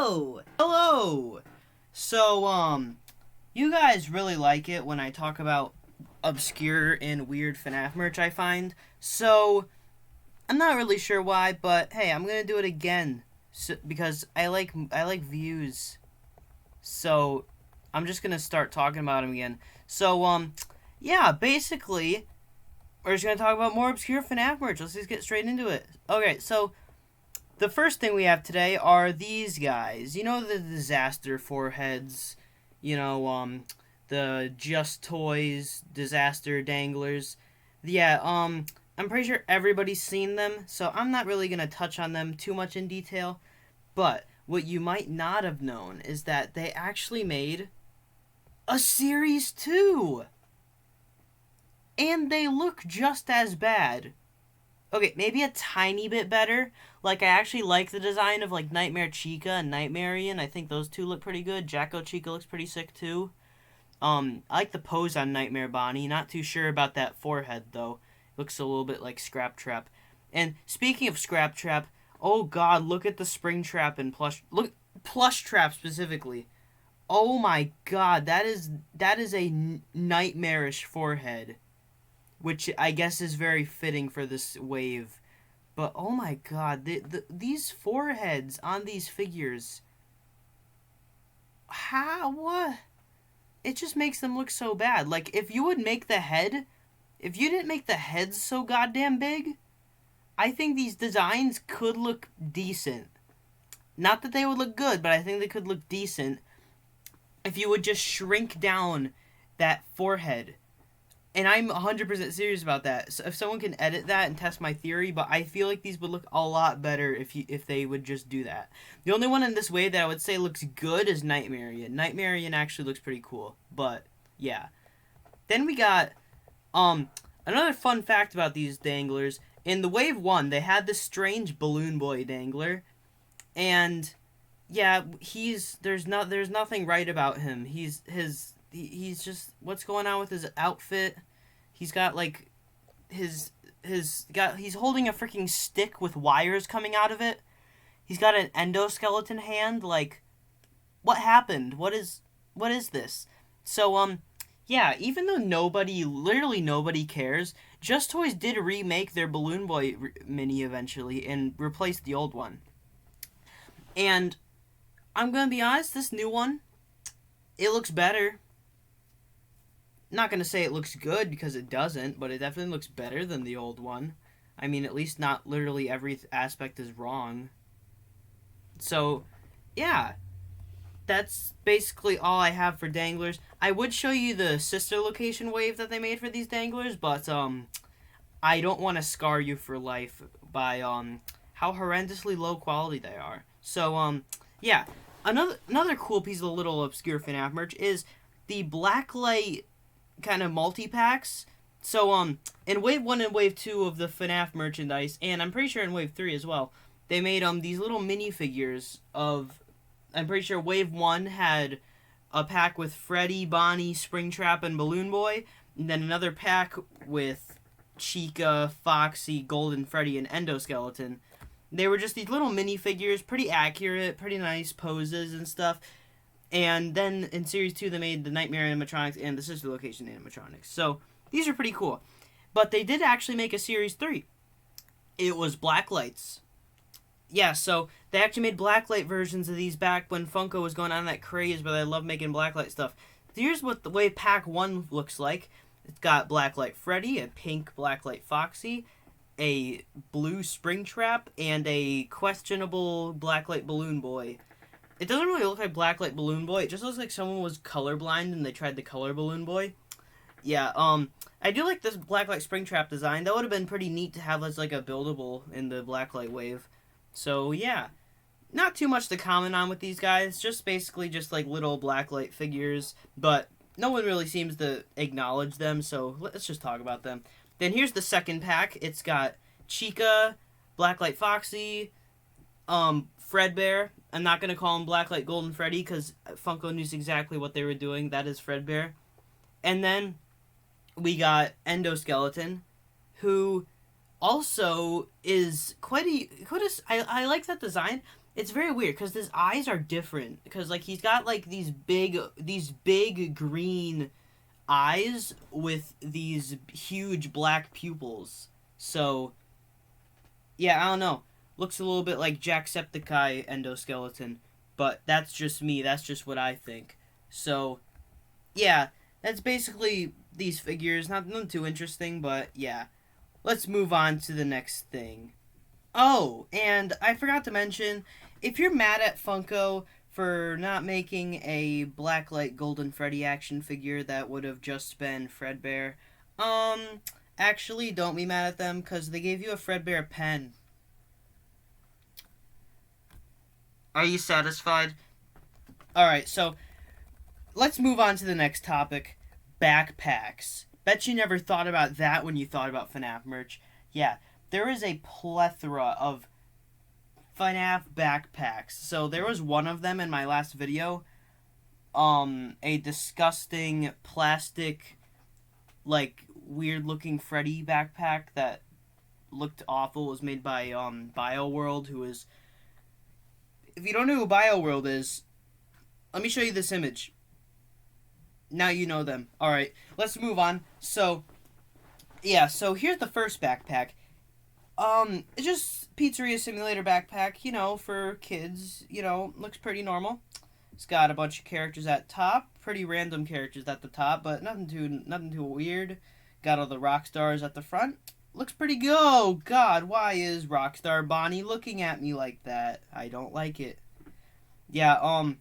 Hello! So, you guys really like it when I talk about obscure and weird FNaF merch I find. So, I'm not really sure why, but hey, I'm gonna do it again. Because I like views. So, I'm just gonna start talking about them again. So, yeah, basically, we're just gonna talk about more obscure FNaF merch. Let's just get straight into it. Okay, so the first thing we have today are these guys. You know, the disaster foreheads. You know, the Just Toys disaster danglers. Yeah, I'm pretty sure everybody's seen them, so I'm not really gonna touch on them too much in detail. But what you might not have known is that they actually made a Series 2! And they look just as bad. Okay, maybe a tiny bit better. Like, I actually like the design of, like, Nightmare Chica and Nightmarian. I think those two look pretty good. Jacko Chica looks pretty sick, too. I like the pose on Nightmare Bonnie. Not too sure about that forehead, though. Looks a little bit like Scrap Trap. And speaking of Scrap Trap, oh god, look at the Spring Trap and Plush. Look, Plush Trap specifically. Oh my god, that is a nightmarish forehead. Which I guess is very fitting for this wave. But oh my god, these foreheads on these figures. What? It just makes them look so bad. Like, if you didn't make the heads so goddamn big, I think these designs could look decent. Not that they would look good, but I think they could look decent if you would just shrink down that forehead. And I'm 100% serious about that. So if someone can edit that and test my theory, but I feel like these would look a lot better if they would just do that. The only one in this wave that I would say looks good is Nightmarian. Nightmarian actually looks pretty cool, but yeah. Then we got another fun fact about these danglers. In the wave 1, they had this strange balloon boy dangler, and yeah, there's nothing right about him. He's just, what's going on with his outfit? He's got like he's holding a freaking stick with wires coming out of it. He's got an endoskeleton hand. Like, what happened? What is this? So yeah, even though literally nobody cares, Just Toys did remake their Balloon Boy mini eventually and replaced the old one. And I'm gonna be honest, this new one, it looks better. Not going to say it looks good because it doesn't, but it definitely looks better than the old one. I mean, at least not literally every aspect is wrong. So, yeah. That's basically all I have for danglers. I would show you the sister location wave that they made for these danglers, but I don't want to scar you for life by how horrendously low quality they are. So, yeah. Another cool piece of the little obscure FNaF merch is the Blacklight kind of multi-packs. So, in Wave 1 and Wave 2 of the FNaF merchandise, and I'm pretty sure in Wave 3 as well, they made, these little minifigures of, I'm pretty sure Wave 1 had a pack with Freddy, Bonnie, Springtrap, and Balloon Boy, and then another pack with Chica, Foxy, Golden Freddy, and Endoskeleton. They were just these little minifigures, pretty accurate, pretty nice poses and stuff. And then in Series 2, they made the Nightmare animatronics and the Sister Location animatronics. So, these are pretty cool. But they did actually make a Series 3. It was Blacklights. Yeah, so they actually made Blacklight versions of these back when Funko was going on that craze where they love making Blacklight stuff. Here's what the way Pack 1 looks like. It's got Blacklight Freddy, a pink Blacklight Foxy, a blue Springtrap, and a questionable Blacklight Balloon Boy. It doesn't really look like Blacklight Balloon Boy. It just looks like someone was colorblind and they tried to color Balloon Boy. Yeah, I do like this Blacklight Springtrap design. That would have been pretty neat to have as like a buildable in the Blacklight wave. So, yeah. Not too much to comment on with these guys. Just basically just like little Blacklight figures. But no one really seems to acknowledge them, so let's just talk about them. Then here's the second pack. It's got Chica, Blacklight Foxy, Fredbear. I'm not going to call him Blacklight Golden Freddy because Funko knew exactly what they were doing. That is Fredbear. And then we got Endoskeleton, who also is I like that design. It's very weird because his eyes are different. Because like he's got like these big green eyes with these huge black pupils. So yeah, I don't know. Looks a little bit like Jacksepticeye endoskeleton, but that's just me. That's just what I think. So yeah, that's basically these figures. Nothing too interesting, but yeah. Let's move on to the next thing. Oh, and I forgot to mention, if you're mad at Funko for not making a Blacklight Golden Freddy action figure that would have just been Fredbear, actually don't be mad at them because they gave you a Fredbear pen. Are you satisfied? Alright, so let's move on to the next topic, backpacks. Bet you never thought about that when you thought about FNaF merch. Yeah, there is a plethora of FNaF backpacks. So there was one of them in my last video. A disgusting plastic, like, weird looking Freddy backpack that looked awful. It was made by BioWorld, who is... If you don't know who BioWorld is, let me show you this image. Now you know them. Alright, let's move on. So, yeah, so here's the first backpack. It's just Pizzeria Simulator backpack, you know, for kids, you know, looks pretty normal. It's got a bunch of characters at top, pretty random characters at the top, but nothing too weird. Got all the rock stars at the front. Looks pretty good. Oh, God, why is Rockstar Bonnie looking at me like that? I don't like it. Yeah,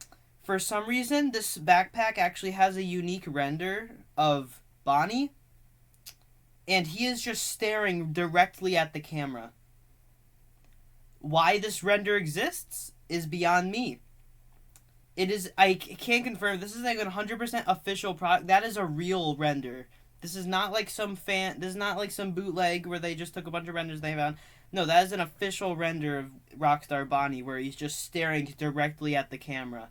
for some reason, this backpack actually has a unique render of Bonnie, and he is just staring directly at the camera. Why this render exists is beyond me. It is, I can't confirm, this is like a 100% official product. That is a real render. This is not like some bootleg where they just took a bunch of renders they found. No, that is an official render of Rockstar Bonnie where he's just staring directly at the camera.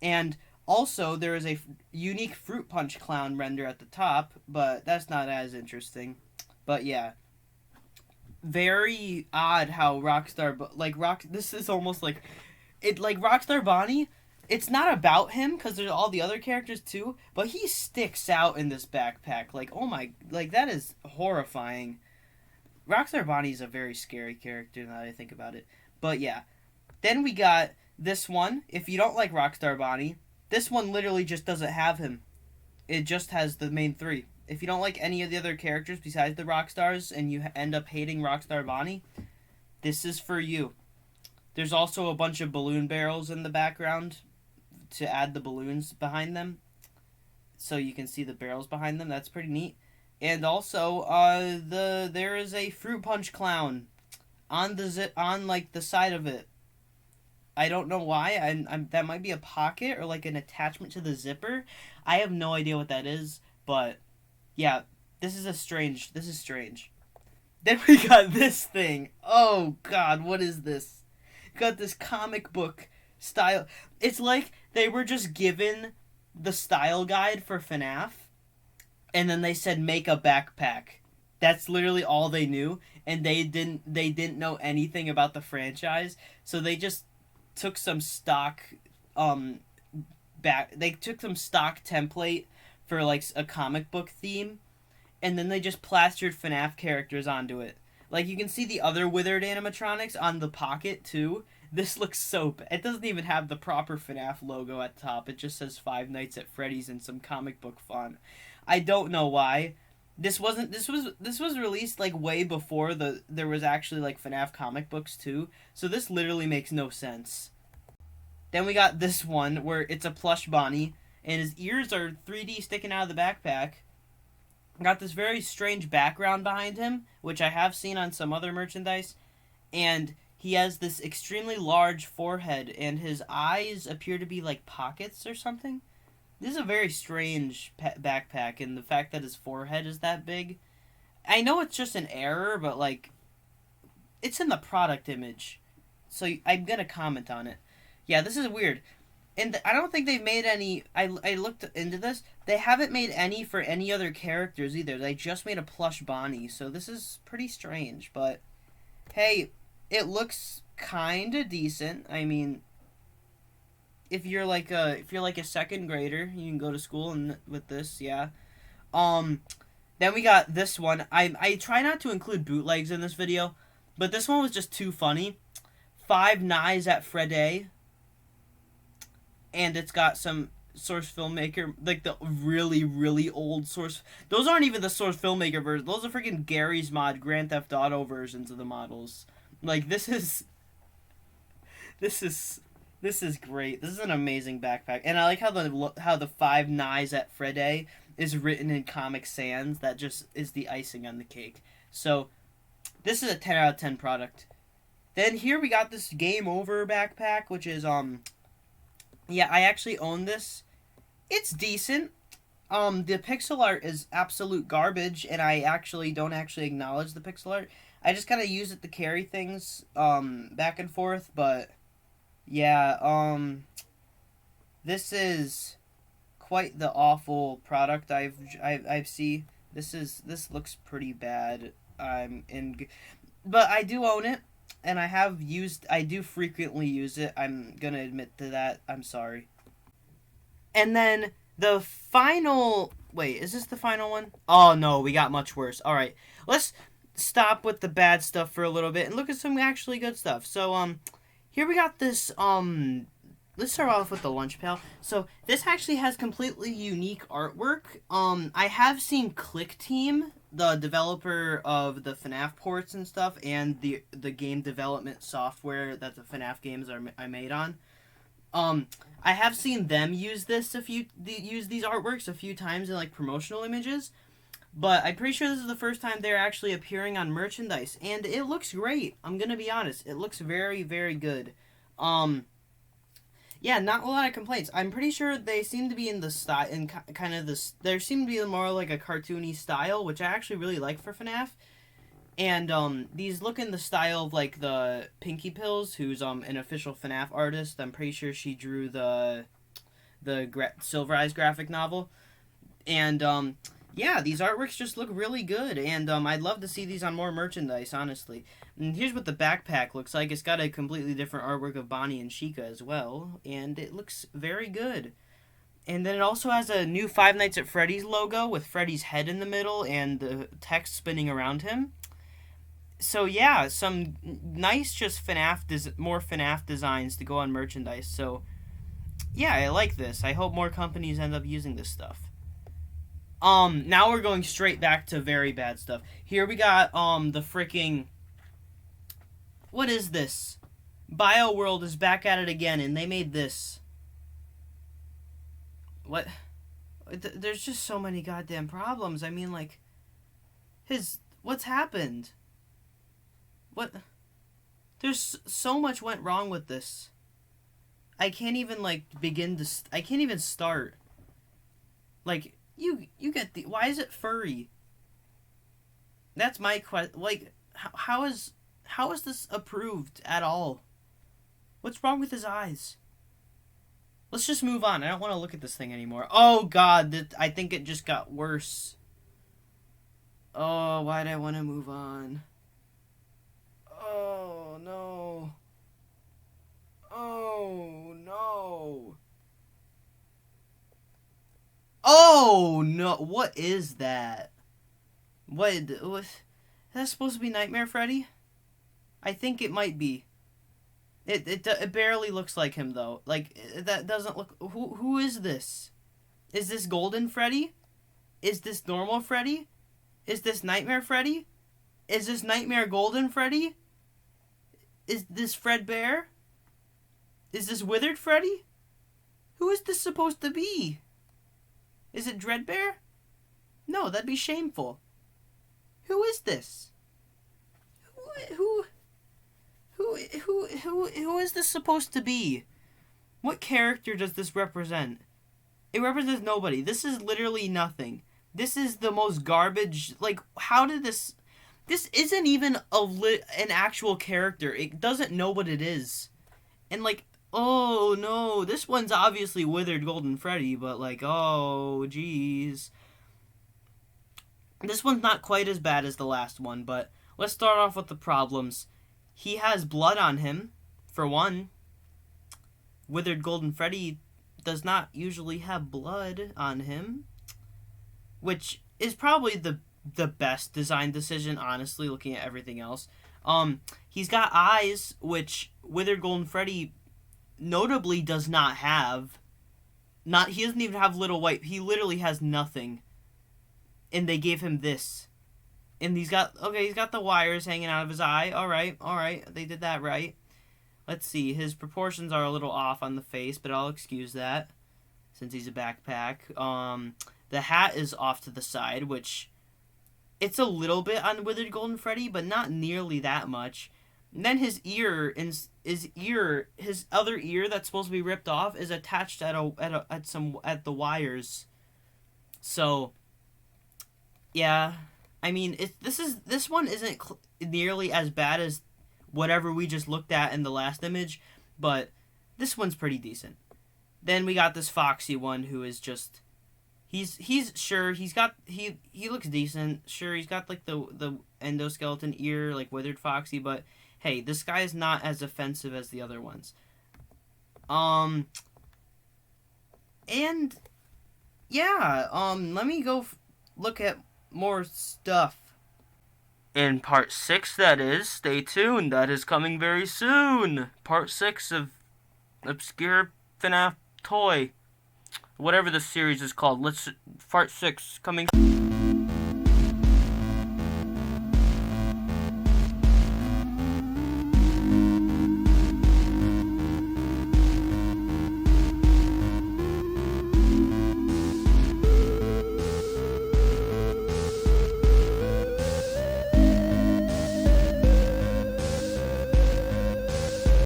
And also, there is a unique Fruit Punch Clown render at the top, but that's not as interesting. But yeah, very odd how this is almost like, Rockstar Bonnie, it's not about him, because there's all the other characters too, but he sticks out in this backpack. Like, oh my, like, that is horrifying. Rockstar Bonnie is a very scary character now that I think about it. But yeah, then we got this one. If you don't like Rockstar Bonnie, this one literally just doesn't have him. It just has the main three. If you don't like any of the other characters besides the Rockstars and you end up hating Rockstar Bonnie, this is for you. There's also a bunch of balloon barrels in the background to add the balloons behind them, so you can see the barrels behind them. That's pretty neat. And also, there is a Fruit Punch Clown on the side of it. I don't know why. That might be a pocket or like an attachment to the zipper. I have no idea what that is, but yeah, this is strange. Then we got this thing. Oh God, what is this? Got this comic book style. It's like they were just given the style guide for FNaF, and then they said make a backpack. That's literally all they knew, and they didn't know anything about the franchise, so they just took some stock they took some stock template for like a comic book theme, and then they just plastered FNaF characters onto it. Like, you can see the other withered animatronics on the pocket too. This looks so bad. It doesn't even have the proper FNaF logo at top. It just says Five Nights at Freddy's in some comic book font. I don't know why. This was released like way before there was actually like FNaF comic books too. So this literally makes no sense. Then we got this one where it's a plush Bonnie and his ears are 3D sticking out of the backpack. Got this very strange background behind him, which I have seen on some other merchandise, and he has this extremely large forehead, and his eyes appear to be like pockets or something. This is a very strange backpack, and the fact that his forehead is that big. I know it's just an error, but like, it's in the product image, so I'm gonna comment on it. Yeah, this is weird. And I don't think they've made any... I looked into this. They haven't made any for any other characters either. They just made a plush Bonnie. So this is pretty strange. But, hey, it looks kind of decent. I mean, if you're like a second grader, you can go to school and with this, yeah. Um, then we got this one. I try not to include bootlegs in this video, but this one was just too funny. Five Knives at Freddy, and it's got some Source Filmmaker, like the really, really old Source. Those aren't even the Source Filmmaker versions. Those are freaking Gary's Mod Grand Theft Auto versions of the models. Like, this is great. This is an amazing backpack, and I like how the Five Knives at Freddy is written in Comic Sans. That just is the icing on the cake. So, this is a 10 out of 10 product. Then here we got this Game Over backpack, which is yeah, I actually own this. It's decent. The pixel art is absolute garbage, and I actually don't acknowledge the pixel art. I just kind of use it to carry things back and forth, but yeah, this is quite the awful product I've seen. This looks pretty bad. But I do own it, and I do frequently use it. I'm gonna admit to that. I'm sorry. And then the final... Wait, is this the final one? Oh, no, we got much worse. All right, let's stop with the bad stuff for a little bit and look at some actually good stuff. So, here we got this, let's start off with the lunch pail. So, this actually has completely unique artwork. I have seen Click Team, the developer of the FNaF ports and stuff, and the game development software that the FNaF games are made on. I have seen them use these artworks a few times in like promotional images, but I'm pretty sure this is the first time they're actually appearing on merchandise, and it looks great. I'm gonna be honest, it looks very, very good. Yeah, not a lot of complaints. I'm pretty sure they seem to be in the style, in kind of this. There seem to be more like a cartoony style, which I actually really like for FNaF. And these look in the style of like the Pinky Pills, who's an official FNaF artist. I'm pretty sure she drew the Silver Eyes graphic novel. And yeah, these artworks just look really good, and I'd love to see these on more merchandise, honestly. And here's what the backpack looks like. It's got a completely different artwork of Bonnie and Chica as well, and it looks very good. And then it also has a new Five Nights at Freddy's logo with Freddy's head in the middle and the text spinning around him. So yeah, some nice just more FNaF designs to go on merchandise. So yeah, I like this. I hope more companies end up using this stuff. Now we're going straight back to very bad stuff. Here we got the freaking... What is this? BioWorld is back at it again, and they made this. What? There's just so many goddamn problems. I mean, like, what's happened? What? There's so much went wrong with this. I can't even, like, I can't even start. Like, you get why is it furry? That's my question. Like, how is this approved at all? What's wrong with his eyes? Let's just move on. I don't want to look at this thing anymore. Oh, God. I think it just got worse. Oh, why'd I want to move on? Oh, no. Oh, no. Oh, no. What is that? What? Is that supposed to be Nightmare Freddy? I think it might be. It barely looks like him, though. Like, that doesn't look... Who is this? Is this Golden Freddy? Is this normal Freddy? Is this Nightmare Freddy? Is this Nightmare Golden Freddy? Is this Fredbear? Is this Withered Freddy? Who is this supposed to be? Is it Dreadbear? No, that'd be shameful. Who is this? Who is this supposed to be? What character does this represent? It represents nobody. This is literally nothing. This is the most garbage. Like, how did this... This isn't even an actual character. It doesn't know what it is. And, like, oh, no. This one's obviously Withered Golden Freddy, but, like, oh, jeez. This one's not quite as bad as the last one, but let's start off with the problems. he has blood on him, for one. Withered Golden Freddy does not usually have blood on him, which is probably the best design decision, honestly, looking at everything else. He's got eyes, which Withered Golden Freddy notably does not have. He doesn't even have little white. He literally has nothing. And they gave him this. And he's got the wires hanging out of his eye. All right. They did that right. Let's see. His proportions are a little off on the face, but I'll excuse that since he's a backpack. The hat is off to the side, which it's a little bit on Withered Golden Freddy, but not nearly that much. And then his other ear that's supposed to be ripped off is attached at the wires. So, yeah, I mean, this one isn't nearly as bad as whatever we just looked at in the last image, but this one's pretty decent. Then we got this Foxy one who is just he looks decent. Sure, he's got like the endoskeleton ear like Withered Foxy, but hey, this guy is not as offensive as the other ones. And yeah, let me go look at more stuff. In part 6, that is. Stay tuned. That is coming very soon. Part 6 of Obscure FNaF Toy. Whatever the series is called. Part 6 coming